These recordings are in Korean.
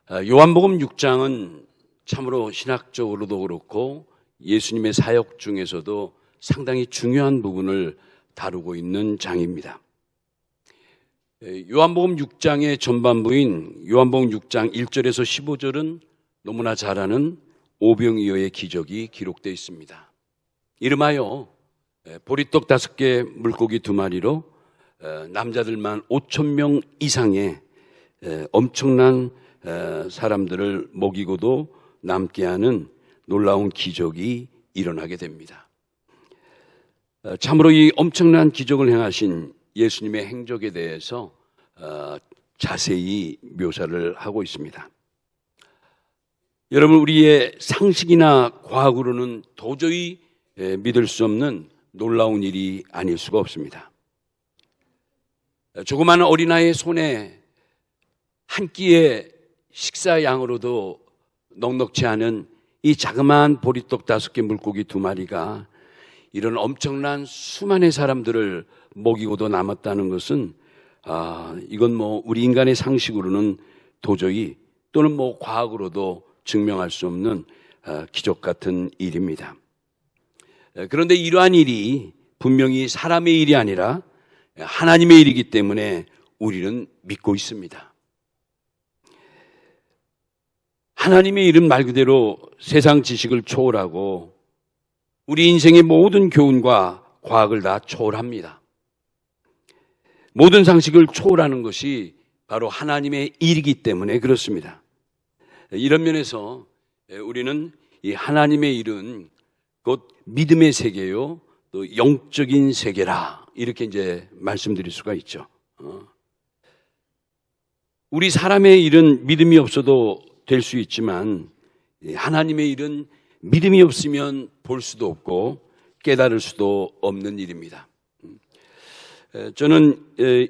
요한복음 6장은 참으로 신학적으로도 그렇고 예수님의 사역 중에서도 상당히 중요한 부분을 다루고 있는 장입니다. 요한복음 6장의 전반부인 요한복음 6장 1절에서 15절은 너무나 잘 아는 오병이어의 기적이 기록되어 있습니다. 이름하여 보리떡 5개 물고기 2마리로 남자들만 5,000명 이상의 엄청난 사람들을 먹이고도 남게 하는 놀라운 기적이 일어나게 됩니다. 참으로 이 엄청난 기적을 행하신 예수님의 행적에 대해서 자세히 묘사를 하고 있습니다. 여러분, 우리의 상식이나 과학으로는 도저히 믿을 수 없는 놀라운 일이 아닐 수가 없습니다. 조그마한 어린아이의 손에 한 끼의 식사 양으로도 넉넉치 않은 이 자그마한 보리떡 5개 물고기 2마리가 이런 엄청난 수많은 사람들을 먹이고도 남았다는 것은 이건 우리 인간의 상식으로는 도저히 또는 과학으로도 증명할 수 없는 기적 같은 일입니다. 그런데 이러한 일이 분명히 사람의 일이 아니라 하나님의 일이기 때문에 우리는 믿고 있습니다. 하나님의 일은 말 그대로 세상 지식을 초월하고 우리 인생의 모든 교훈과 과학을 다 초월합니다. 모든 상식을 초월하는 것이 바로 하나님의 일이기 때문에 그렇습니다. 이런 면에서 우리는 이 하나님의 일은 곧 믿음의 세계요, 또 영적인 세계라 이렇게 이제 말씀드릴 수가 있죠. 우리 사람의 일은 믿음이 없어도 될 수 있지만 하나님의 일은 믿음이 없으면 볼 수도 없고 깨달을 수도 없는 일입니다. 저는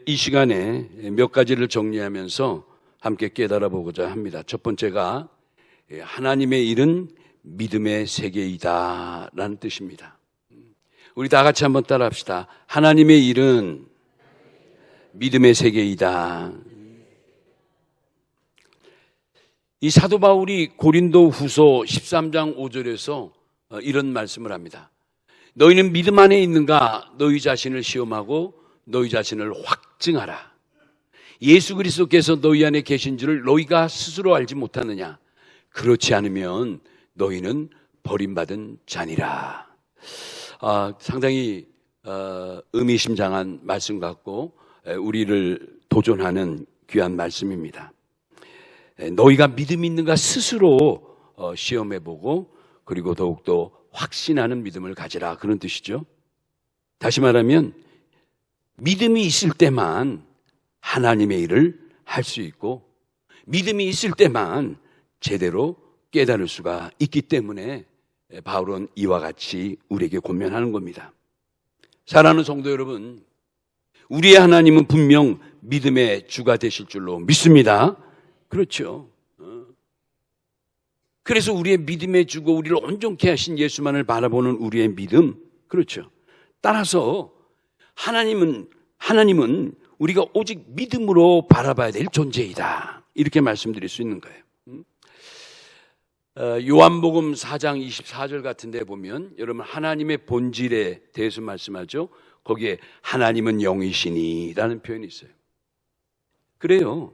이 시간에 몇 가지를 정리하면서 함께 깨달아 보고자 합니다. 첫 번째가 하나님의 일은 믿음의 세계이다 라는 뜻입니다. 우리 다 같이 한번 따라 합시다. 하나님의 일은 믿음의 세계이다. 이 사도 바울이 고린도 후서 13장 5절에서 이런 말씀을 합니다. 너희는 믿음 안에 있는가? 너희 자신을 시험하고 너희 자신을 확증하라. 예수 그리스도께서 너희 안에 계신 줄을 너희가 스스로 알지 못하느냐? 그렇지 않으면 너희는 버림받은 자니라. 상당히 의미심장한 말씀 같고 우리를 도전하는 귀한 말씀입니다. 너희가 믿음이 있는가 스스로 시험해보고 그리고 더욱더 확신하는 믿음을 가지라 그런 뜻이죠. 다시 말하면 믿음이 있을 때만 하나님의 일을 할 수 있고 믿음이 있을 때만 제대로 깨달을 수가 있기 때문에 바울은 이와 같이 우리에게 권면하는 겁니다. 사랑하는 성도 여러분, 우리의 하나님은 분명 믿음의 주가 되실 줄로 믿습니다. 그렇죠. 그래서 우리의 믿음의 주고 우리를 온전케 하신 예수만을 바라보는 우리의 믿음, 그렇죠. 따라서 하나님은 우리가 오직 믿음으로 바라봐야 될 존재이다. 이렇게 말씀드릴 수 있는 거예요. 요한복음 4장 24절 같은 데 보면 여러분 하나님의 본질에 대해서 말씀하죠. 거기에 하나님은 영이시니 라는 표현이 있어요. 그래요.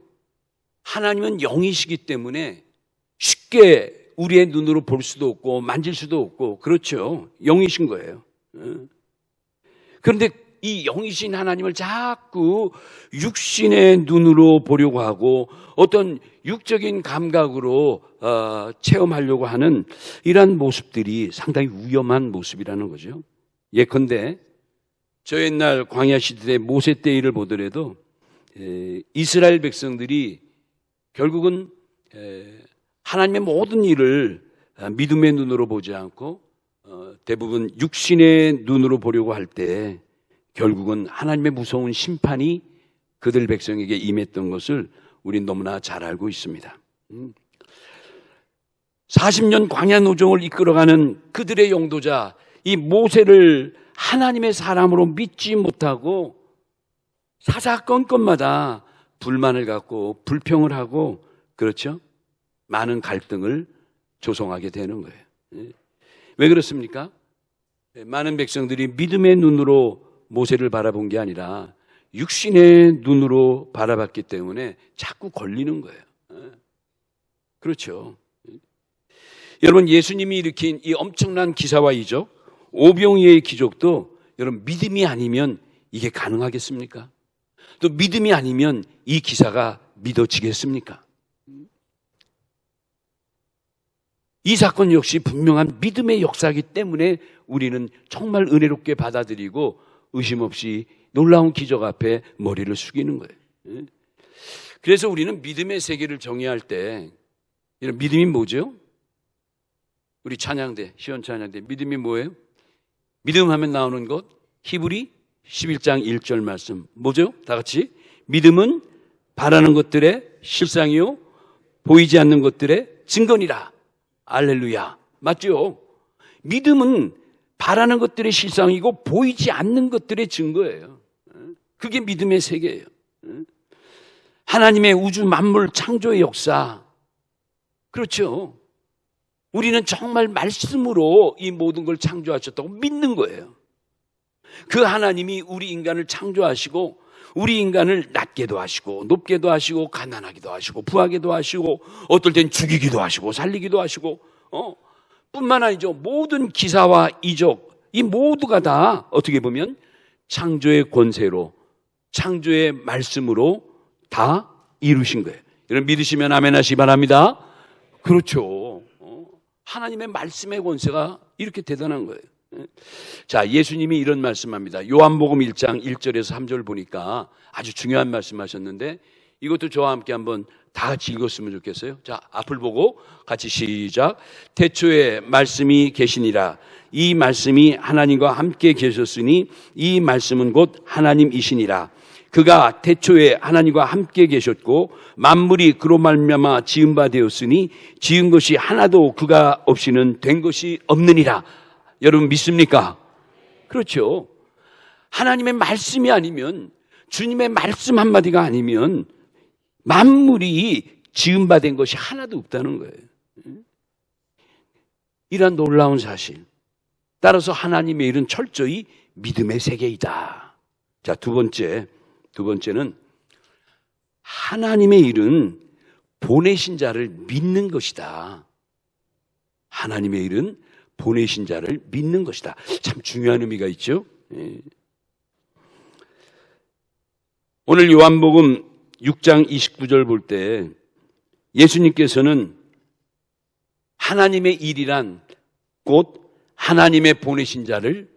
하나님은 영이시기 때문에 쉽게 우리의 눈으로 볼 수도 없고 만질 수도 없고 그렇죠. 영이신 거예요. 그런데 이 영이신 하나님을 자꾸 육신의 눈으로 보려고 하고 어떤 육적인 감각으로 체험하려고 하는 이러한 모습들이 상당히 위험한 모습이라는 거죠. 예컨대 저 옛날 광야 시대 모세 때 일을 보더라도 이스라엘 백성들이 결국은 하나님의 모든 일을 믿음의 눈으로 보지 않고 대부분 육신의 눈으로 보려고 할 때 결국은 하나님의 무서운 심판이 그들 백성에게 임했던 것을 우린 너무나 잘 알고 있습니다. 40년 광야 노정을 이끌어가는 그들의 용도자 이 모세를 하나님의 사람으로 믿지 못하고 사사건건마다 불만을 갖고 불평을 하고 그렇죠? 많은 갈등을 조성하게 되는 거예요. 왜 그렇습니까? 많은 백성들이 믿음의 눈으로 모세를 바라본 게 아니라 육신의 눈으로 바라봤기 때문에 자꾸 걸리는 거예요. 그렇죠. 여러분, 예수님이 일으킨 이 엄청난 기사와 이적, 오병이어의 기적도 여러분 믿음이 아니면 이게 가능하겠습니까? 또 믿음이 아니면 이 기사가 믿어지겠습니까? 이 사건 역시 분명한 믿음의 역사이기 때문에 우리는 정말 은혜롭게 받아들이고 의심 없이 놀라운 기적 앞에 머리를 숙이는 거예요. 그래서 우리는 믿음의 세계를 정의할 때 이런 믿음이 뭐죠? 우리 찬양대, 시원 찬양대 믿음이 뭐예요? 믿음 하면 나오는 것 히브리 11장 1절 말씀 뭐죠? 다 같이 믿음은 바라는 것들의 실상이요 보이지 않는 것들의 증거니라. 알렐루야. 맞죠? 믿음은 바라는 것들의 실상이고 보이지 않는 것들의 증거예요. 그게 믿음의 세계예요. 하나님의 우주 만물 창조의 역사. 그렇죠. 우리는 정말 말씀으로 이 모든 걸 창조하셨다고 믿는 거예요. 그 하나님이 우리 인간을 창조하시고 우리 인간을 낮게도 하시고 높게도 하시고 가난하기도 하시고 부하게도 하시고 어떨 땐 죽이기도 하시고 살리기도 하시고 뿐만 아니죠. 모든 기사와 이적 이 모두가 다 어떻게 보면 창조의 권세로 창조의 말씀으로 다 이루신 거예요. 여러분 믿으시면 아멘 하시기 바랍니다. 그렇죠. 하나님의 말씀의 권세가 이렇게 대단한 거예요. 자, 예수님이 이런 말씀합니다. 요한복음 1장 1절에서 3절 보니까 아주 중요한 말씀하셨는데 이것도 저와 함께 한번 다 같이 읽었으면 좋겠어요. 자, 앞을 보고 같이 시작. 태초에 말씀이 계시니라. 이 말씀이 하나님과 함께 계셨으니 이 말씀은 곧 하나님이시니라. 그가 태초에 하나님과 함께 계셨고 만물이 그로 말미암아 지은 바 되었으니 지은 것이 하나도 그가 없이는 된 것이 없느니라. 여러분 믿습니까? 그렇죠. 하나님의 말씀이 아니면 주님의 말씀 한마디가 아니면 만물이 지은 바 된 것이 하나도 없다는 거예요. 이런 놀라운 사실. 따라서 하나님의 일은 철저히 믿음의 세계이다. 자, 두 번째는 하나님의 일은 보내신 자를 믿는 것이다. 하나님의 일은 보내신 자를 믿는 것이다. 참 중요한 의미가 있죠. 오늘 요한복음 6장 29절 볼 때 예수님께서는 하나님의 일이란 곧 하나님의 보내신 자를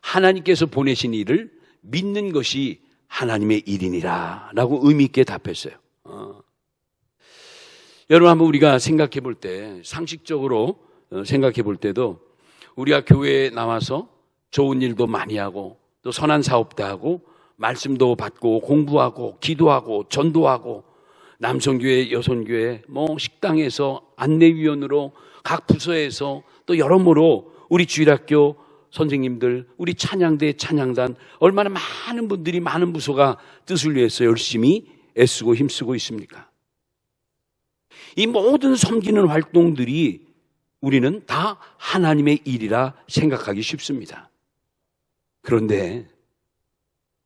하나님께서 보내신 일을 믿는 것이 하나님의 일이니라 라고 의미 있게 답했어요. 여러분 한번 우리가 생각해 볼 때 상식적으로 생각해 볼 때도 우리가 교회에 나와서 좋은 일도 많이 하고 또 선한 사업도 하고 말씀도 받고 공부하고 기도하고 전도하고 남성교회 여성교회 뭐 식당에서 안내위원으로 각 부서에서 또 여러모로 우리 주일학교 선생님들 우리 찬양대 찬양단 얼마나 많은 분들이 많은 부서가 뜻을 위해서 열심히 애쓰고 힘쓰고 있습니까? 이 모든 섬기는 활동들이 우리는 다 하나님의 일이라 생각하기 쉽습니다. 그런데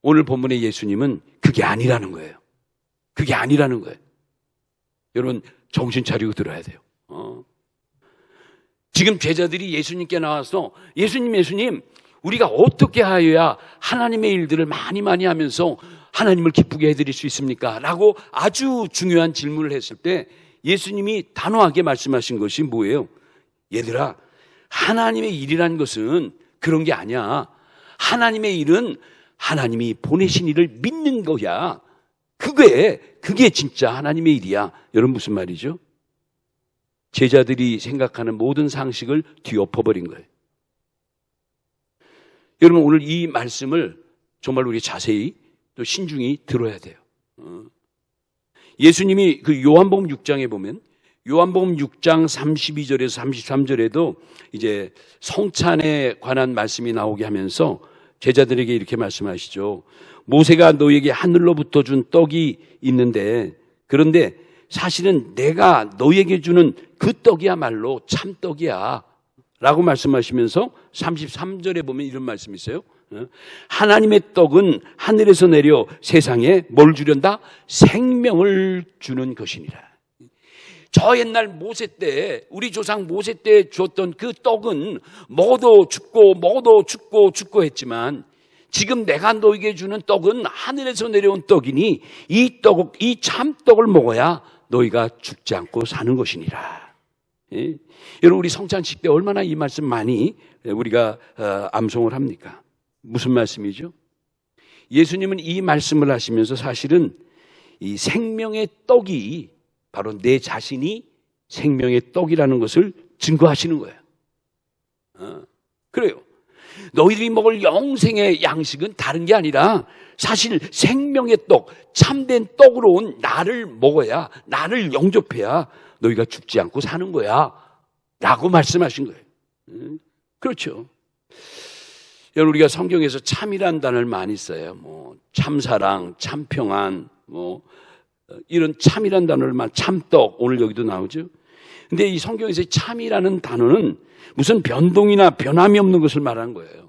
오늘 본문의 예수님은 그게 아니라는 거예요. 그게 아니라는 거예요. 여러분 정신 차리고 들어야 돼요. 지금 제자들이 예수님께 나와서 예수님 우리가 어떻게 하여야 하나님의 일들을 많이 하면서 하나님을 기쁘게 해드릴 수 있습니까? 라고 아주 중요한 질문을 했을 때 예수님이 단호하게 말씀하신 것이 뭐예요? 얘들아, 하나님의 일이라는 것은 그런 게 아니야. 하나님의 일은 하나님이 보내신 일을 믿는 거야. 그게 진짜 하나님의 일이야. 여러분 무슨 말이죠? 제자들이 생각하는 모든 상식을 뒤엎어버린 거예요. 여러분 오늘 이 말씀을 정말 우리 자세히 또 신중히 들어야 돼요. 예수님이 그 요한복음 6장에 보면 요한복음 6장 32절에서 33절에도 이제 성찬에 관한 말씀이 나오게 하면서 제자들에게 이렇게 말씀하시죠. 모세가 너에게 하늘로부터 준 떡이 있는데 그런데 사실은 내가 너에게 주는 그 떡이야말로 참떡이야 라고 말씀하시면서 33절에 보면 이런 말씀이 있어요. 하나님의 떡은 하늘에서 내려 세상에 뭘 주련다? 생명을 주는 것이니라. 저 옛날 모세 때, 우리 조상 모세 때 주었던 그 떡은 먹어도 죽고 했지만 지금 내가 너에게 주는 떡은 하늘에서 내려온 떡이니 이 참떡을 먹어야 너희가 죽지 않고 사는 것이니라. 예? 여러분, 우리 성찬식 때 얼마나 이 말씀 많이 우리가 암송을 합니까? 무슨 말씀이죠? 예수님은 이 말씀을 하시면서 사실은 이 생명의 떡이 바로 내 자신이 생명의 떡이라는 것을 증거하시는 거예요. 그래요. 너희들이 먹을 영생의 양식은 다른 게 아니라 사실 생명의 떡, 참된 떡으로 온 나를 먹어야, 나를 영접해야 너희가 죽지 않고 사는 거야 라고 말씀하신 거예요. 그렇죠. 여러분, 우리가 성경에서 참이라는 단어를 많이 써요. 뭐 참사랑, 참평안, 뭐 이런 참이라는 단어를 참떡, 오늘 여기도 나오죠. 근데 이 성경에서 참이라는 단어는 무슨 변동이나 변함이 없는 것을 말하는 거예요.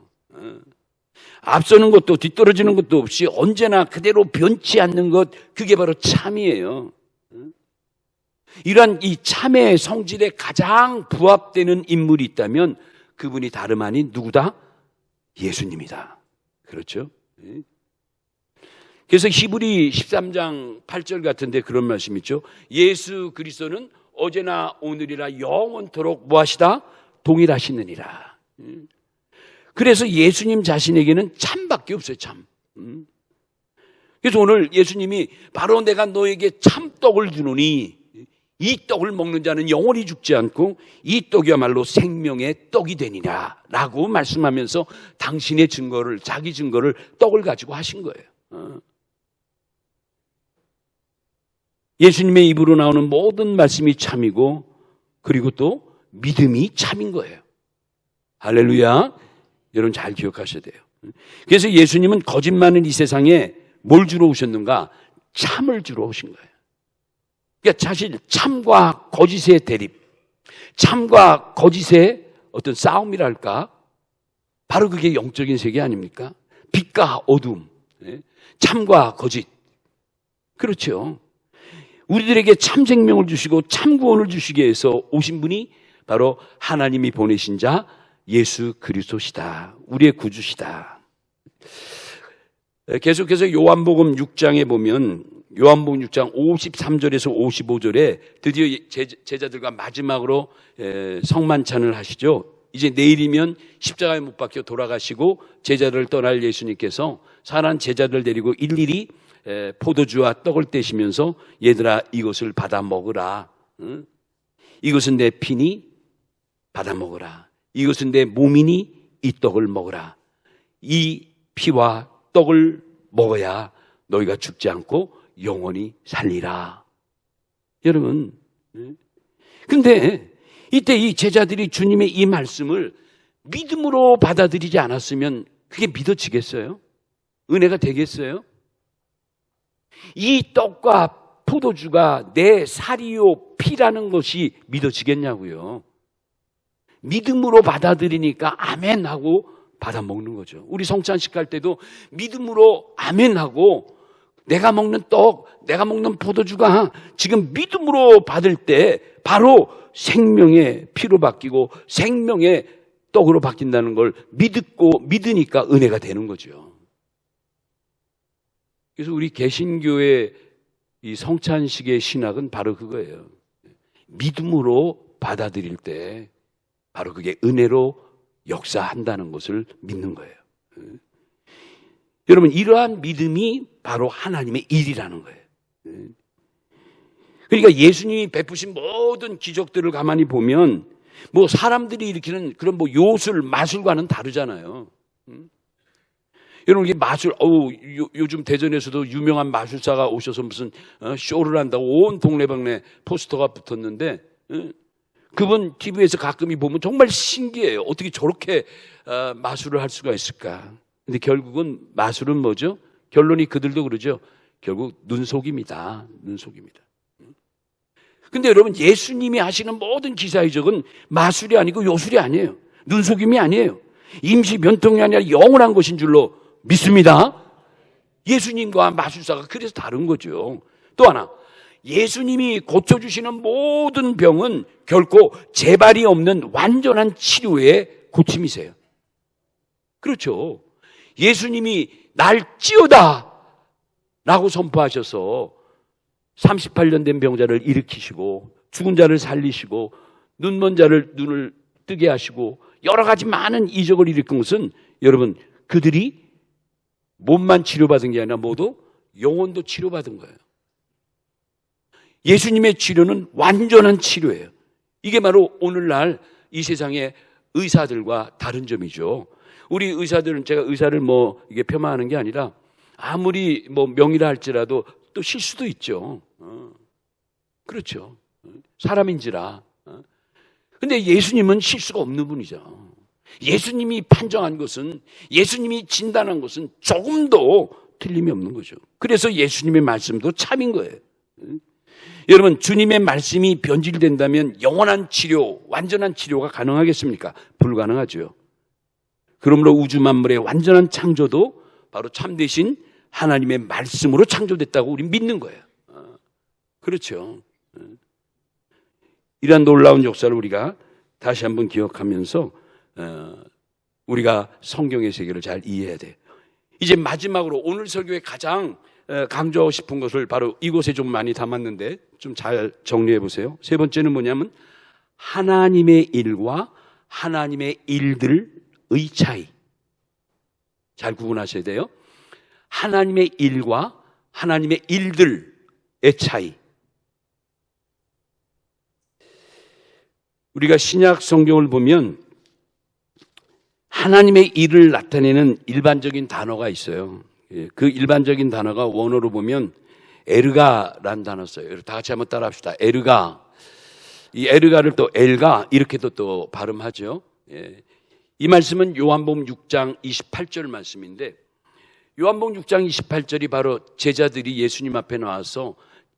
앞서는 것도 뒤떨어지는 것도 없이 언제나 그대로 변치 않는 것, 그게 바로 참이에요. 이러한 이 참의 성질에 가장 부합되는 인물이 있다면 그분이 다름 아닌 누구다? 예수님이다. 그렇죠? 그래서 히브리 13장 8절 같은데 그런 말씀 있죠. 예수 그리스도는 어제나 오늘이라 영원토록 무엇이다? 동일하시느니라. 그래서 예수님 자신에게는 참밖에 없어요. 참. 그래서 오늘 예수님이 바로 내가 너에게 참떡을 주노니 이 떡을 먹는 자는 영원히 죽지 않고 이 떡이야말로 생명의 떡이 되니라 라고 말씀하면서 당신의 증거를, 자기 증거를 떡을 가지고 하신 거예요. 예수님의 입으로 나오는 모든 말씀이 참이고 그리고 또 믿음이 참인 거예요. 할렐루야. 여러분 잘 기억하셔야 돼요. 그래서 예수님은 거짓 많은 이 세상에 뭘 주러 오셨는가? 참을 주러 오신 거예요. 그러니까 사실 참과 거짓의 대립, 참과 거짓의 어떤 싸움이랄까? 바로 그게 영적인 세계 아닙니까? 빛과 어둠, 참과 거짓. 그렇죠. 우리들에게 참 생명을 주시고 참 구원을 주시기 위해서 오신 분이 바로 하나님이 보내신 자 예수 그리스도시다. 우리의 구주시다. 계속해서 요한복음 6장에 보면 요한복음 6장 53절에서 55절에 드디어 제자들과 마지막으로 성만찬을 하시죠. 이제 내일이면 십자가에 못 박혀 돌아가시고 제자들을 떠날 예수님께서 사랑하는 제자들 데리고 일일이 포도주와 떡을 떼시면서 얘들아 이것을 받아 먹으라. 이것은 내 피니 받아 먹으라. 이것은 내 몸이니 이 떡을 먹으라. 이 피와 떡을 먹어야 너희가 죽지 않고 영원히 살리라. 여러분, 근데 이때 이 제자들이 주님의 이 말씀을 믿음으로 받아들이지 않았으면 그게 믿어지겠어요? 은혜가 되겠어요? 이 떡과 포도주가 내 살이요 피라는 것이 믿어지겠냐고요. 믿음으로 받아들이니까 아멘 하고 받아 먹는 거죠. 우리 성찬식 할 때도 믿음으로 아멘 하고 내가 먹는 떡, 내가 먹는 포도주가 지금 믿음으로 받을 때 바로 생명의 피로 바뀌고 생명의 떡으로 바뀐다는 걸 믿으니까 은혜가 되는 거죠. 그래서 우리 개신교의 이 성찬식의 신학은 바로 그거예요. 믿음으로 받아들일 때 바로 그게 은혜로 역사한다는 것을 믿는 거예요. 여러분, 이러한 믿음이 바로 하나님의 일이라는 거예요. 그러니까 예수님이 베푸신 모든 기적들을 가만히 보면 뭐 사람들이 일으키는 그런 뭐 요술, 마술과는 다르잖아요. 여러분, 이게 마술, 요즘 대전에서도 유명한 마술사가 오셔서 무슨 쇼를 한다고 온 동네방네 포스터가 붙었는데 그분 TV에서 가끔이 보면 정말 신기해요. 어떻게 저렇게 마술을 할 수가 있을까? 근데 결국은 마술은 뭐죠? 결론이 그들도 그러죠. 결국 눈속임이다. 눈속임이다. 근데 여러분, 예수님이 하시는 모든 기사의 적은 마술이 아니고 요술이 아니에요. 눈속임이 아니에요. 임시 변통이 아니라 영원한 것인 줄로 믿습니다. 예수님과 마술사가 그래서 다른 거죠. 또 하나, 예수님이 고쳐주시는 모든 병은 결코 재발이 없는 완전한 치료의 고침이세요. 그렇죠. 예수님이 날찌어다 라고 선포하셔서 38년 된 병자를 일으키시고 죽은 자를 살리시고 눈먼 자를 눈을 뜨게 하시고 여러 가지 많은 이적을 일으킨 것은 여러분, 그들이 몸만 치료받은 게 아니라 모두 영혼도 치료받은 거예요. 예수님의 치료는 완전한 치료예요. 이게 바로 오늘날 이 세상의 의사들과 다른 점이죠. 우리 의사들은, 제가 의사를 이게 폄하하는 게 아니라 아무리 명의라 할지라도 또 실수도 있죠. 그렇죠. 사람인지라. 근데 예수님은 실수가 없는 분이죠. 예수님이 판정한 것은, 예수님이 진단한 것은 조금도 틀림이 없는 거죠. 그래서 예수님의 말씀도 참인 거예요. 여러분, 주님의 말씀이 변질된다면 영원한 치료, 완전한 치료가 가능하겠습니까? 불가능하죠. 그러므로 우주 만물의 완전한 창조도 바로 참되신 하나님의 말씀으로 창조됐다고 우리 믿는 거예요. 그렇죠. 이러한 놀라운 역사를 우리가 다시 한번 기억하면서 우리가 성경의 세계를 잘 이해해야 돼요. 이제 마지막으로 오늘 설교에 가장 강조하고 싶은 것을 바로 이곳에 좀 많이 담았는데 좀 잘 정리해 보세요. 세 번째는 뭐냐면 하나님의 일과 하나님의 일들의 차이. 잘 구분하셔야 돼요. 하나님의 일과 하나님의 일들의 차이. 우리가 신약 성경을 보면 하나님의 일을 나타내는 일반적인 단어가 있어요. 그 일반적인 단어가 원어로 보면 에르가라는 단어 써요. 다 같이 한번 따라 합시다. 에르가. 이 에르가를 또 엘가 이렇게도 또 발음하죠. 이 말씀은 요한복음 6장 28절 말씀인데, 요한복음 6장 28절이 바로 제자들이 예수님 앞에 나와서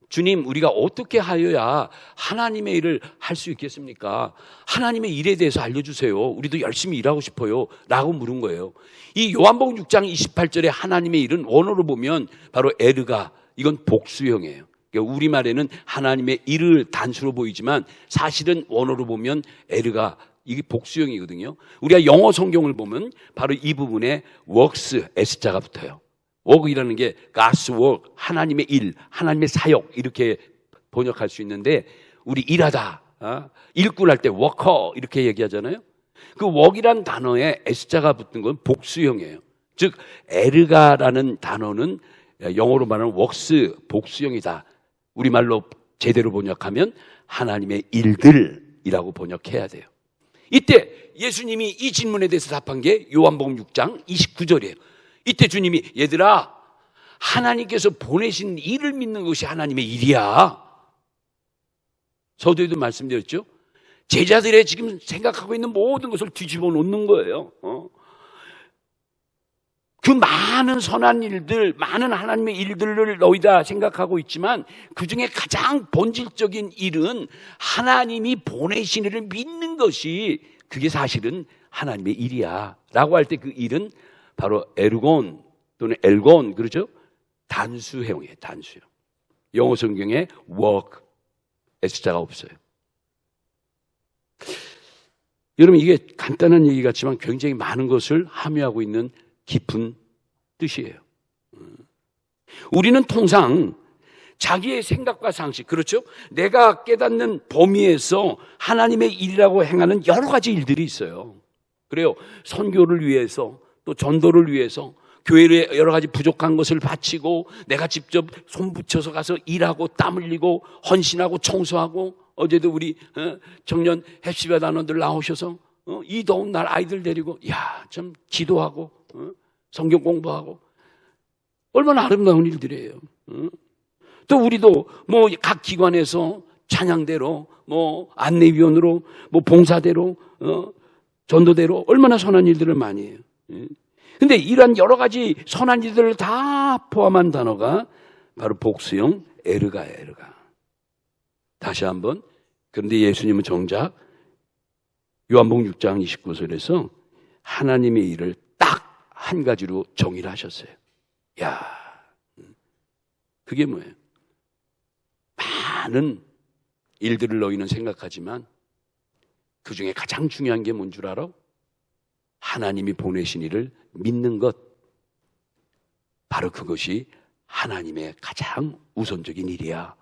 주님, 우리가 어떻게 하여야 하나님의 일을 할 수 있겠습니까? 하나님의 일에 대해서 알려주세요. 우리도 열심히 일하고 싶어요. 라고 물은 거예요. 이 요한복음 6장 28절의 하나님의 일은 원어로 보면 바로 에르가, 이건 복수형이에요. 그러니까 우리말에는 하나님의 일을 단수로 보이지만 사실은 원어로 보면 에르가, 이게 복수형이거든요. 우리가 영어 성경을 보면 바로 이 부분에 works, S자가 붙어요. work이라는 게 God's work, 하나님의 일, 하나님의 사역 이렇게 번역할 수 있는데, 우리 일하다, 일꾼할 때 worker 이렇게 얘기하잖아요. 그 work이란 단어에 S자가 붙은 건 복수형이에요. 즉 에르가라는 단어는 영어로 말하는 works, 복수형이다. 우리말로 제대로 번역하면 하나님의 일들이라고 번역해야 돼요. 이때 예수님이 이 질문에 대해서 답한 게 요한복음 6장 29절이에요. 이때 주님이, 얘들아, 하나님께서 보내신 일을 믿는 것이 하나님의 일이야. 서두에도 말씀드렸죠. 제자들의 지금 생각하고 있는 모든 것을 뒤집어 놓는 거예요. 그 많은 선한 일들, 많은 하나님의 일들을 너희다 생각하고 있지만 그 중에 가장 본질적인 일은 하나님이 보내신 일을 믿는 것이, 그게 사실은 하나님의 일이야 라고 할 때 그 일은 바로 에르곤 또는 엘곤, 그렇죠? 단수형이에요. 단수형. 영어 성경에 work, S자가 없어요. 여러분, 이게 간단한 얘기 같지만 굉장히 많은 것을 함유하고 있는 깊은 뜻이에요. 우리는 통상 자기의 생각과 상식, 그렇죠? 내가 깨닫는 범위에서 하나님의 일이라고 행하는 여러 가지 일들이 있어요. 그래요. 선교를 위해서, 또 전도를 위해서, 교회에 여러 가지 부족한 것을 바치고 내가 직접 손 붙여서 가서 일하고 땀 흘리고 헌신하고 청소하고, 어제도 우리 청년 헵시바 단원들 나오셔서 이 더운 날 아이들 데리고 좀 기도하고 성경 공부하고, 얼마나 아름다운 일들이에요. 또 우리도 각 기관에서 찬양대로, 안내위원으로, 봉사대로, 전도대로 얼마나 선한 일들을 많이 해요. 근데 이러한 여러 가지 선한 일들을 다 포함한 단어가 바로 복수형 에르가예요. 에르가. 다시 한번. 그런데 예수님은 정작 요한복음 6장 29절에서 하나님의 일을 딱 한 가지로 정의를 하셨어요. 야, 그게 뭐예요? 많은 일들을 너희는 생각하지만 그 중에 가장 중요한 게 뭔 줄 알아? 하나님이 보내신 이를 믿는 것. 바로 그것이 하나님의 가장 우선적인 일이야.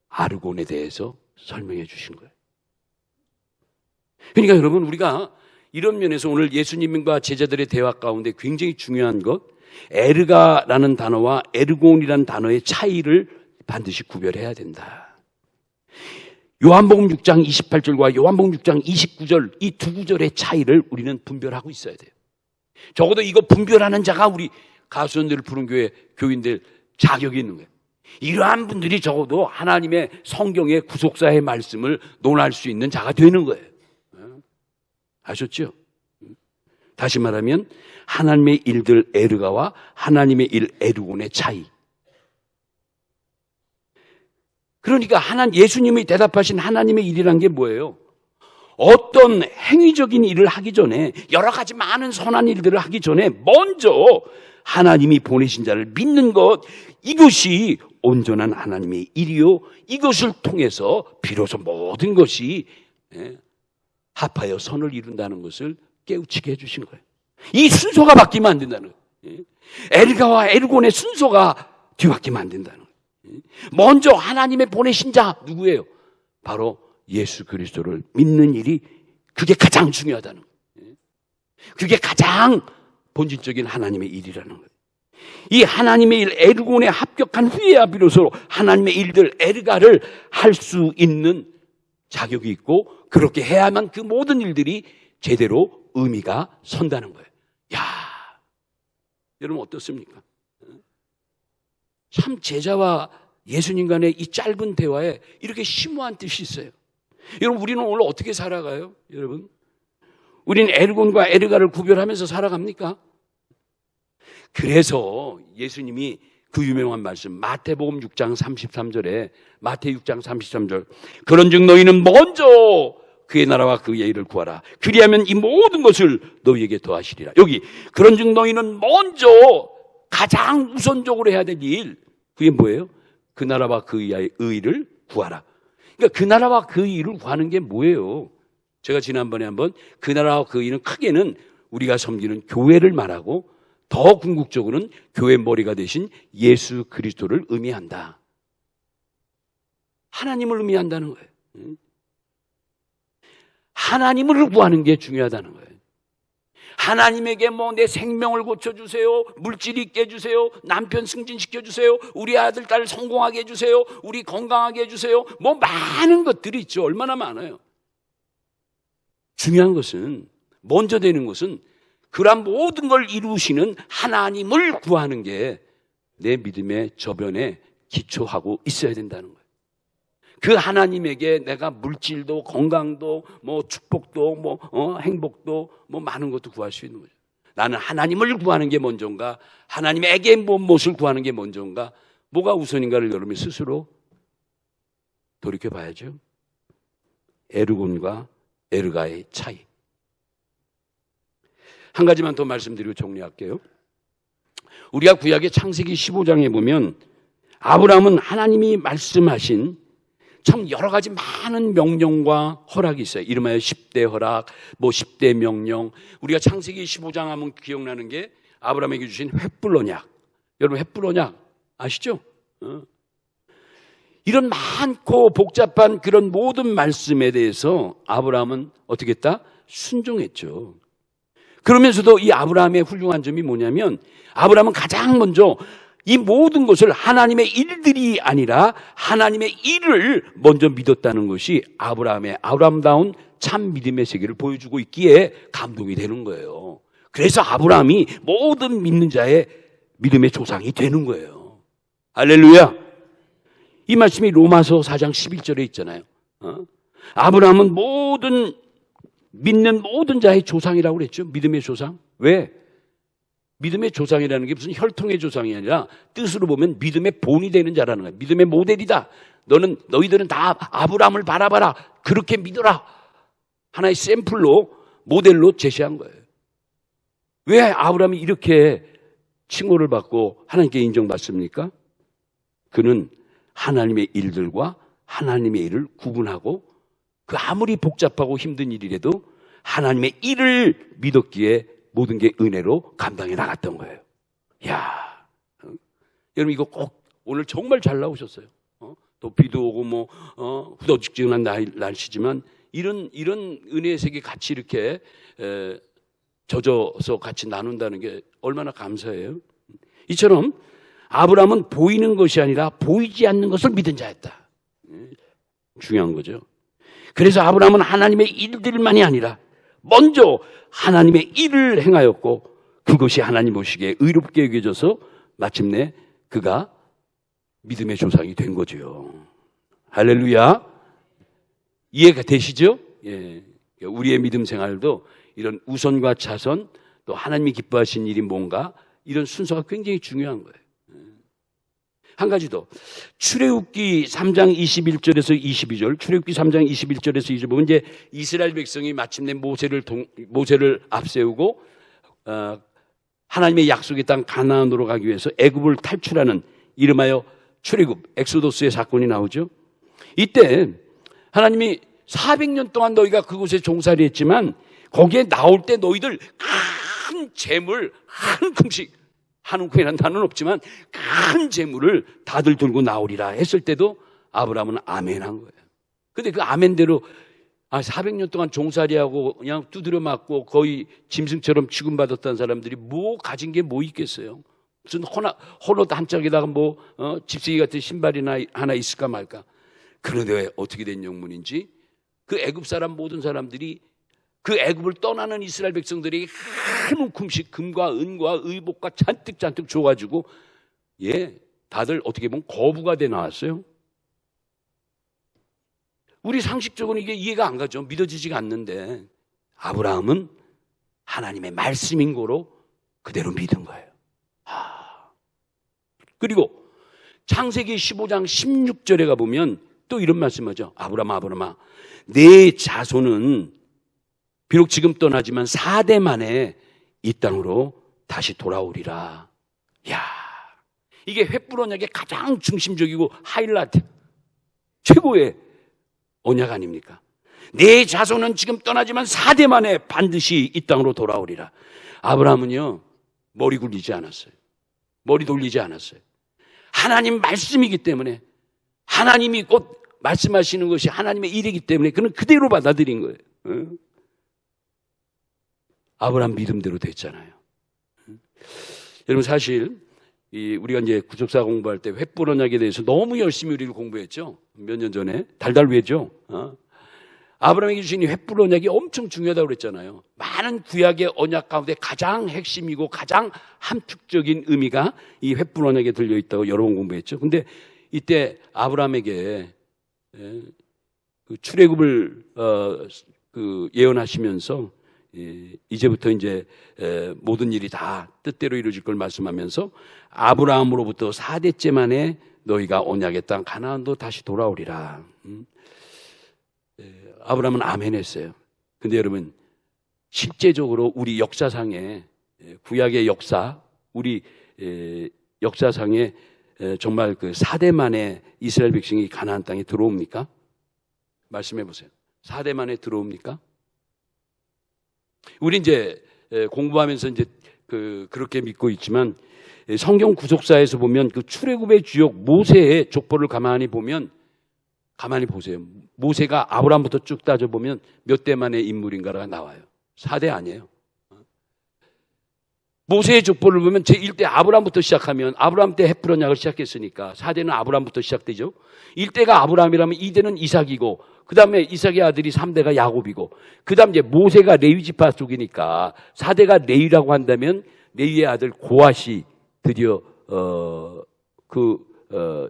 아르곤에 대해서 설명해 주신 거예요. 그러니까 여러분, 우리가 이런 면에서 오늘 예수님과 제자들의 대화 가운데 굉장히 중요한 것, 에르가라는 단어와 에르곤이라는 단어의 차이를 반드시 구별해야 된다. 요한복음 6장 28절과 요한복음 6장 29절 이 두 구절의 차이를 우리는 분별하고 있어야 돼요. 적어도 이거 분별하는 자가 우리 가수원들을 부른 교회 교인들 자격이 있는 거예요. 이러한 분들이 적어도 하나님의 성경의 구속사의 말씀을 논할 수 있는 자가 되는 거예요. 아셨죠? 다시 말하면 하나님의 일들 에르가와 하나님의 일 에르곤의 차이. 그러니까 예수님이 대답하신 하나님의 일이란 게 뭐예요? 어떤 행위적인 일을 하기 전에, 여러 가지 많은 선한 일들을 하기 전에 먼저 하나님이 보내신 자를 믿는 것, 이것이 온전한 하나님의 일이요, 이것을 통해서 비로소 모든 것이 합하여 선을 이룬다는 것을 깨우치게 해주신 거예요. 이 순서가 바뀌면 안 된다는 거예요. 에르가와 에르곤의 순서가 뒤바뀌면 안 된다는 거예요. 먼저 하나님의 보내신 자 누구예요? 바로 예수 그리스도를 믿는 일이, 그게 가장 중요하다는 거예요. 그게 가장 본질적인 하나님의 일이라는 거예요. 이 하나님의 일 에르곤에 합격한 후에야 비로소 하나님의 일들 에르가를 할 수 있는 자격이 있고, 그렇게 해야만 그 모든 일들이 제대로 의미가 선다는 거예요. 야, 여러분 어떻습니까? 참 제자와 예수님 간의 이 짧은 대화에 이렇게 심오한 뜻이 있어요. 여러분, 우리는 오늘 어떻게 살아가요? 여러분, 우리는 에르곤과 에르가를 구별하면서 살아갑니까? 그래서 예수님이 그 유명한 말씀 마태복음 6장 33절에 마태 6장 33절 그런즉 너희는 먼저 그의 나라와 그의 일을 구하라. 그리하면 이 모든 것을 너희에게 더하시리라. 여기 그런즉 너희는 먼저 가장 우선적으로 해야 될 일, 그게 뭐예요? 그 나라와 그의 의를 구하라. 그러니까 그 나라와 그의 일을 구하는 게 뭐예요? 제가 지난번에 한번 그 나라와 그 일은 크게는 우리가 섬기는 교회를 말하고, 더 궁극적으로는 교회 머리가 되신 예수 그리스도를 의미한다. 하나님을 의미한다는 거예요. 하나님을 구하는 게 중요하다는 거예요. 하나님에게 뭐 내 생명을 고쳐주세요, 물질 있게 해주세요, 남편 승진시켜주세요, 우리 아들 딸 성공하게 해주세요, 우리 건강하게 해주세요, 뭐 많은 것들이 있죠. 얼마나 많아요. 중요한 것은, 먼저 되는 것은 그런 모든 걸 이루시는 하나님을 구하는 게 내 믿음의 저변에 기초하고 있어야 된다는 거예요. 그 하나님에게 내가 물질도 건강도 뭐 축복도 뭐 행복도 뭐 많은 것도 구할 수 있는 거죠. 나는 하나님을 구하는 게 먼저인가, 하나님에게 무엇을 구하는 게 먼저인가, 뭐가 우선인가를 여러분이 스스로 돌이켜 봐야죠. 에르곤과 에르가의 차이. 한 가지만 더 말씀드리고 정리할게요. 우리가 구약의 창세기 15장에 보면 아브라함은 하나님이 말씀하신 참 여러 가지 많은 명령과 허락이 있어요. 이름하여 10대 허락, 뭐 10대 명령. 우리가 창세기 15장 하면 기억나는 게 아브라함에게 주신 횃불 언약. 여러분 횃불 언약 아시죠? 이런 많고 복잡한 그런 모든 말씀에 대해서 아브라함은 어떻게 했다? 순종했죠. 그러면서도 이 아브라함의 훌륭한 점이 뭐냐면, 아브라함은 가장 먼저 이 모든 것을 하나님의 일들이 아니라 하나님의 일을 먼저 믿었다는 것이 아브라함다운 참 믿음의 세계를 보여주고 있기에 감동이 되는 거예요. 그래서 아브라함이 모든 믿는 자의 믿음의 조상이 되는 거예요. 할렐루야. 이 말씀이 로마서 4장 11절에 있잖아요. 아브라함은 믿는 모든 자의 조상이라고 그랬죠. 믿음의 조상. 왜? 믿음의 조상이라는 게 무슨 혈통의 조상이 아니라 뜻으로 보면 믿음의 본이 되는 자라는 거예요. 믿음의 모델이다. 너희들은 다 아브라함을 바라봐라. 그렇게 믿어라. 하나의 샘플로, 모델로 제시한 거예요. 왜 아브라함이 이렇게 칭호를 받고 하나님께 인정받습니까? 그는 하나님의 일들과 하나님의 일을 구분하고 그 아무리 복잡하고 힘든 일이라도 하나님의 일을 믿었기에 모든 게 은혜로 감당해 나갔던 거예요. 야, 여러분 이거 꼭 오늘 정말 잘 나오셨어요. 또 비도 오고 후덥지근한 날씨지만 이런 은혜의 세계 같이 이렇게 젖어서 같이 나눈다는 게 얼마나 감사해요. 이처럼 아브라함은 보이는 것이 아니라 보이지 않는 것을 믿은 자였다. 중요한 거죠. 그래서 아브라함은 하나님의 일들만이 아니라 먼저 하나님의 일을 행하였고 그것이 하나님 보시기에 의롭게 여겨져서 마침내 그가 믿음의 조상이 된 거죠. 할렐루야. 이해가 되시죠? 예. 우리의 믿음 생활도 이런 우선과 차선, 또 하나님이 기뻐하신 일이 뭔가, 이런 순서가 굉장히 중요한 거예요. 한 가지 더. 출애굽기 3장 21절에서 22절, 출애굽기 3장 21절에서 22절 보면 이제 이스라엘 백성이 마침내 모세를 앞세우고 하나님의 약속의 땅 가나안으로 가기 위해서 애굽을 탈출하는 이름하여 출애굽, 엑소더스의 사건이 나오죠. 이때 하나님이 400년 동안 너희가 그곳에 종살이 했지만 거기에 나올 때 너희들 큰 재물 한 움큼씩, 한 움큼이라는 단어는 없지만 큰 재물을 다들 들고 나오리라 했을 때도 아브라함은 아멘한 거예요. 근데 그 아멘대로 400년 동안 종살이하고 그냥 두드려 맞고 거의 짐승처럼 취급받았던 사람들이 가진 게 뭐 있겠어요? 무슨 헌옷 한 짝에다가 집세기 같은 신발이나 하나 있을까 말까. 그런데 왜 어떻게 된 영문인지 그 애굽 사람 모든 사람들이 그 애굽을 떠나는 이스라엘 백성들에게 한 움큼씩 금과 은과 의복과 잔뜩 줘가지고 다들 어떻게 보면 거부가 돼 나왔어요. 우리 상식적으로는 이게 이해가 안 가죠. 믿어지지가 않는데 아브라함은 하나님의 말씀인 거로 그대로 믿은 거예요. 그리고 창세기 15장 16절에 가보면 또 이런 말씀하죠. 아브라함아, 내 자손은 비록 지금 떠나지만 4대 만에 이 땅으로 다시 돌아오리라. 야, 이게 횃불 언약의 가장 중심적이고 하이라이트, 최고의 언약 아닙니까? 내 자손은 지금 떠나지만 4대 만에 반드시 이 땅으로 돌아오리라. 아브라함은요, 머리 굴리지 않았어요. 머리 돌리지 않았어요. 하나님 말씀이기 때문에, 하나님이 곧 말씀하시는 것이 하나님의 일이기 때문에 그는 그대로 받아들인 거예요. 아브라함 믿음대로 됐잖아요. 여러분 사실 우리가 이제 구속사 공부할 때 횃불 언약에 대해서 너무 열심히 우리를 공부했죠. 몇 년 전에 달달위했죠. 아브라함에게 주신 이 횃불 언약이 엄청 중요하다고 그랬잖아요. 많은 구약의 언약 가운데 가장 핵심이고 가장 함축적인 의미가 이 횃불 언약에 들려있다고 여러 번 공부했죠. 근데 이때 아브라함에게 그 출애굽을 예언하시면서 이제부터 이제 모든 일이 다 뜻대로 이루어질 걸 말씀하면서 아브라함으로부터 4대째 만에 너희가 언약의 땅 가나안도 다시 돌아오리라. 아브라함은 아멘했어요. 근데 여러분 실제적으로 우리 역사상에 구약의 역사, 우리 역사상에 정말 그 4대 만에 이스라엘 백성이 가나안 땅에 들어옵니까? 말씀해 보세요. 4대 만에 들어옵니까? 우리 이제 공부하면서 이제 그렇게 믿고 있지만 성경 구속사에서 보면 그 출애굽의 주역 모세의 족보를 가만히 보세요. 모세가 아브라함부터 쭉 따져보면 몇 대 만의 인물인가가 나와요. 4대 아니에요. 모세의 족보를 보면 제1대 아브라함부터 시작하면 아브라함 때 횃불 언약을 시작했으니까 4대는 아브라함부터 시작되죠. 1대가 아브라함이라면 2대는 이삭이고 그 다음에 이삭의 아들이 3대가 야곱이고 그 다음 이제 모세가 레위 지파 쪽이니까 4대가 레위라고 한다면 레위의 아들 고앗이 드디어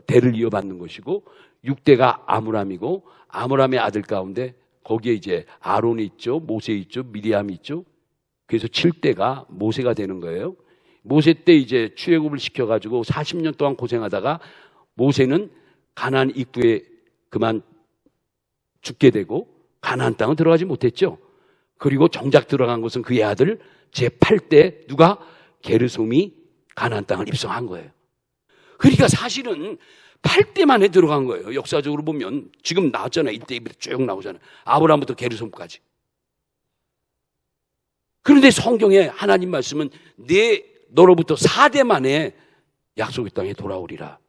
대를 이어받는 것이고 6대가 아므람이고 아므람의 아들 가운데 거기에 이제 아론이 있죠. 모세 있죠. 미리암이 있죠. 그래서 7대가 모세가 되는 거예요. 모세 때 이제 출애굽을 시켜가지고 40년 동안 고생하다가 모세는 가나안 입구에 그만 죽게 되고 가나안 땅은 들어가지 못했죠. 그리고 정작 들어간 것은 그의 아들 제8대 누가? 게르솜이 가나안 땅을 입성한 거예요. 그러니까 사실은 8대 만에 들어간 거예요. 역사적으로 보면 지금 나왔잖아요. 1대 2부터 쭉 나오잖아요. 아브라함부터 게르솜까지. 그런데 성경에 하나님 말씀은 너로부터 4대 만에 약속의 땅에 돌아오리라.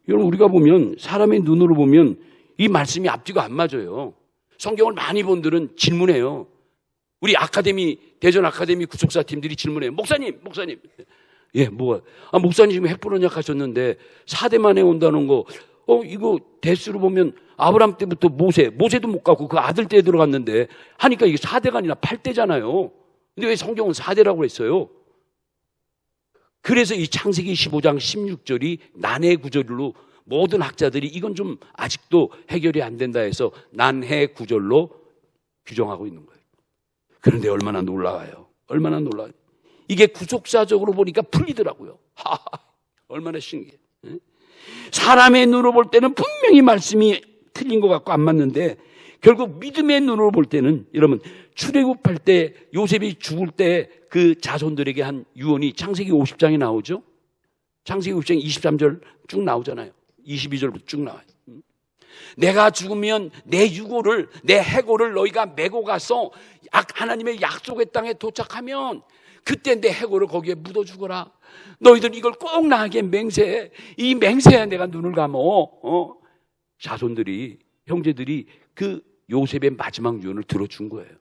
여러분, 우리가 보면 사람의 눈으로 보면 이 말씀이 앞뒤가 안 맞아요. 성경을 많이 본 분들은 질문해요. 우리 대전 아카데미 구속사 팀들이 질문해요. 목사님. 예, 목사님 지금 핵불언약 하셨는데 4대 만에 온다는 거, 이거 대수로 보면 아브라함 때부터 모세도 못 가고 그 아들 때에 들어갔는데 하니까 이게 4대가 아니라 8대잖아요. 근데 왜 성경은 4대라고 했어요? 그래서 이 창세기 15장 16절이 난해 구절로 모든 학자들이 이건 좀 아직도 해결이 안 된다 해서 난해 구절로 규정하고 있는 거예요. 그런데 얼마나 놀라워요. 얼마나 놀라워요. 이게 구속사적으로 보니까 풀리더라고요. 얼마나 신기해. 사람의 눈으로 볼 때는 분명히 말씀이 틀린 것 같고 안 맞는데 결국 믿음의 눈으로 볼 때는 여러분 출애굽할 때 요셉이 죽을 때 그 자손들에게 한 유언이 창세기 50장에 나오죠. 창세기 50장 23절 쭉 나오잖아요. 22절부터 쭉 나와요. 내가 죽으면 내 유고를 내 해고를 너희가 메고 가서 하나님의 약속의 땅에 도착하면 그때 내 해고를 거기에 묻어 죽어라. 너희들 이걸 꼭 나에게 맹세해. 이 맹세에 내가 눈을 감어. 자손들이 형제들이 그 요셉의 마지막 유언을 들어준 거예요.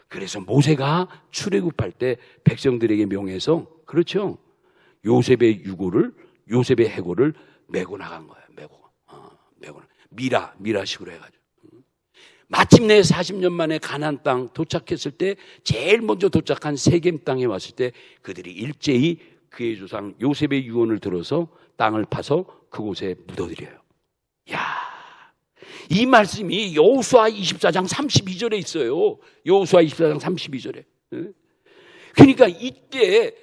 그래서 모세가 출애굽할 때 백성들에게 명해서 그렇죠. 요셉의 해고를 메고 나간 거예요. 메고 미라식으로 해가지고. 마침내 40년 만에 가나안 땅 도착했을 때 제일 먼저 도착한 세겜 땅에 왔을 때 그들이 일제히 그의 조상 요셉의 유언을 들어서 땅을 파서 그곳에 묻어들여요. 이 말씀이 여호수아 24장 32절에 있어요. 여호수아 24장 32절에. 그러니까 이때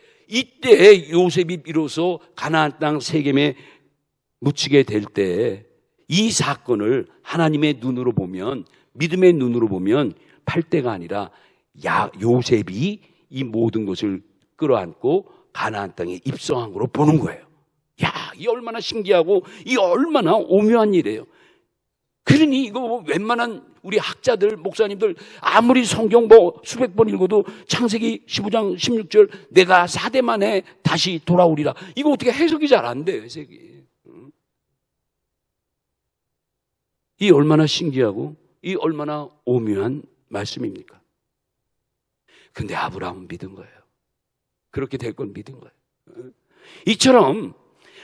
요셉이 비로소 가나안 땅 세겜에 묻히게 될 때 이 사건을 하나님의 눈으로 보면 믿음의 눈으로 보면 8대가 아니라 요셉이 이 모든 것을 끌어안고 가나안 땅에 입성한 거로 보는 거예요. 이 얼마나 신기하고 이 얼마나 오묘한 일이에요. 그러니 이거 웬만한 우리 학자들, 목사님들 아무리 성경 수백 번 읽어도 창세기 15장 16절 내가 4대 만에 다시 돌아오리라. 이거 어떻게 해석이 잘 안 돼요, 해석이. 이 얼마나 신기하고 이 얼마나 오묘한 말씀입니까? 근데 아브라함은 믿은 거예요. 그렇게 될 건 믿은 거예요. 이처럼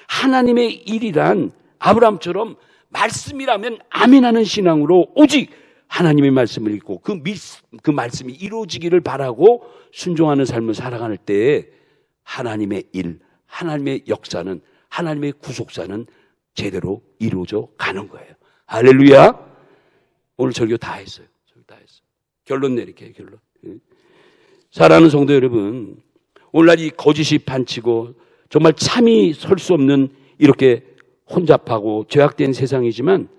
하나님의 일이란 아브라함처럼 말씀이라면 아멘하는 신앙으로 오직 하나님의 말씀을 읽고 그 말씀이 이루어지기를 바라고 순종하는 삶을 살아갈 때 하나님의 일, 하나님의 역사는 하나님의 구속사는 제대로 이루어져 가는 거예요. 할렐루야. 오늘 설교 다 했어요. 결론 내릴게요. 결론. 사랑하는 성도 여러분, 오늘날 이 거짓이 판치고 정말 참이 설 수 없는 이렇게 혼잡하고 죄악된 세상이지만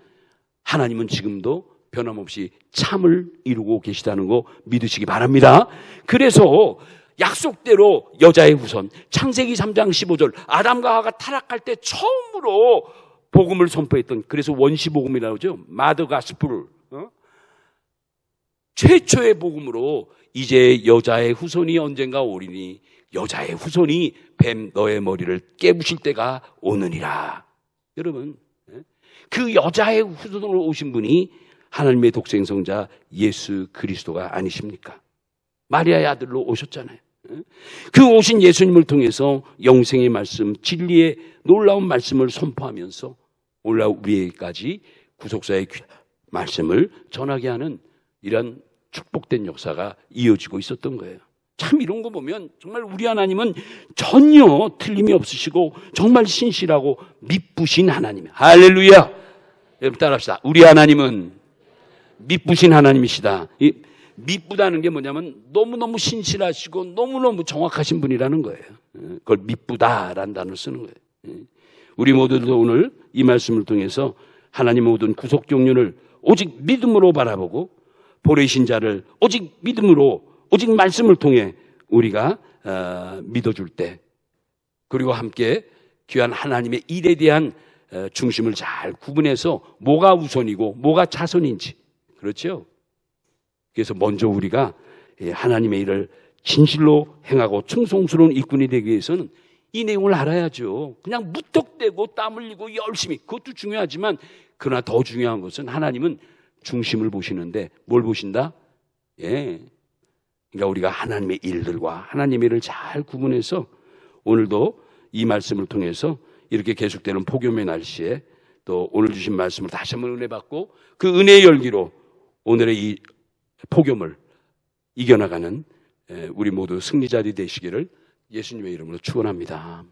하나님은 지금도 변함없이 참을 이루고 계시다는 거 믿으시기 바랍니다. 그래서 약속대로 여자의 후손, 창세기 3장 15절 아담과 하와가 타락할 때 처음으로 복음을 선포했던, 그래서 원시복음이라고 하죠. 마더 가스풀, 최초의 복음으로 이제 여자의 후손이 언젠가 오리니 여자의 후손이 뱀 너의 머리를 깨부실 때가 오느니라. 여러분, 그 여자의 후손으로 오신 분이 하나님의 독생성자 예수 그리스도가 아니십니까? 마리아의 아들로 오셨잖아요. 그 오신 예수님을 통해서 영생의 말씀, 진리의 놀라운 말씀을 선포하면서 올라 우리에게까지 구속사의 말씀을 전하게 하는 이런 축복된 역사가 이어지고 있었던 거예요. 참 이런 거 보면 정말 우리 하나님은 전혀 틀림이 없으시고 정말 신실하고 미쁘신 하나님. 할렐루야. 여러분 따라합시다. 우리 하나님은 미쁘신 하나님이시다. 이 미쁘다는 게 뭐냐면 너무너무 신실하시고 너무너무 정확하신 분이라는 거예요. 그걸 미쁘다라는 단어를 쓰는 거예요. 우리 모두도 오늘 이 말씀을 통해서 하나님의 모든 구속 종류를 오직 믿음으로 바라보고 보내신 자를 오직 믿음으로 오직 말씀을 통해 우리가 믿어줄 때, 그리고 함께 귀한 하나님의 일에 대한 중심을 잘 구분해서 뭐가 우선이고 뭐가 차선인지, 그렇죠? 그래서 먼저 우리가 하나님의 일을 진실로 행하고 충성스러운 일꾼이 되기 위해서는 이 내용을 알아야죠. 그냥 무턱대고 땀 흘리고 열심히, 그것도 중요하지만 그러나 더 중요한 것은 하나님은 중심을 보시는데 뭘 보신다? 그러니까 우리가 하나님의 일들과 하나님의 일을 잘 구분해서 오늘도 이 말씀을 통해서 이렇게 계속되는 폭염의 날씨에 또 오늘 주신 말씀을 다시 한번 은혜 받고 그 은혜의 열기로 오늘의 이 폭염을 이겨나가는 우리 모두 승리자들이 되시기를 예수님의 이름으로 축원합니다.